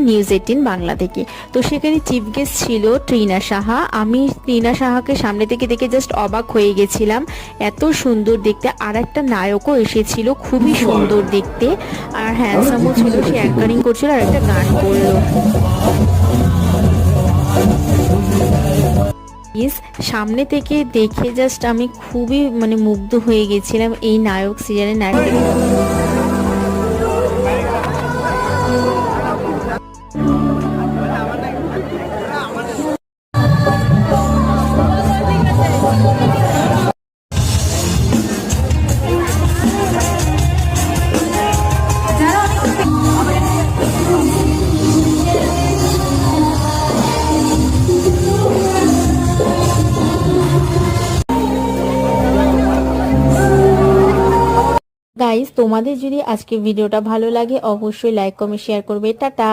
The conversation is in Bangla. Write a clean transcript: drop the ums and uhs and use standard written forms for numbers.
নিউজ 18 বাংলা থেকে। তো সেখানে চিফ গেস্ট ছিল ট্রিনা সাহা। আমি ট্রিনা সাহাকে সামনে থেকে দেখে জাস্ট অবাক হয়ে গেছিলাম, এত সুন্দর দেখতে। আর একটা নায়কও এসেছিল, খুবই সুন্দর দেখতে আর হ্যান্ডসামও ছিল। সে অ্যাঙ্কারিং করছিল আর একটা গান করলো। সামনে থেকে দেখে জাস্ট আমি খুবই মুগ্ধ হয়ে গেছিলাম এই নায়ক সিরিয়ালের নায়ক। গাইস, তোমাদের যদি আজকে ভিডিওটা ভালো লাগে অবশ্যই লাইক কমেন্ট শেয়ার করবে। টাটা।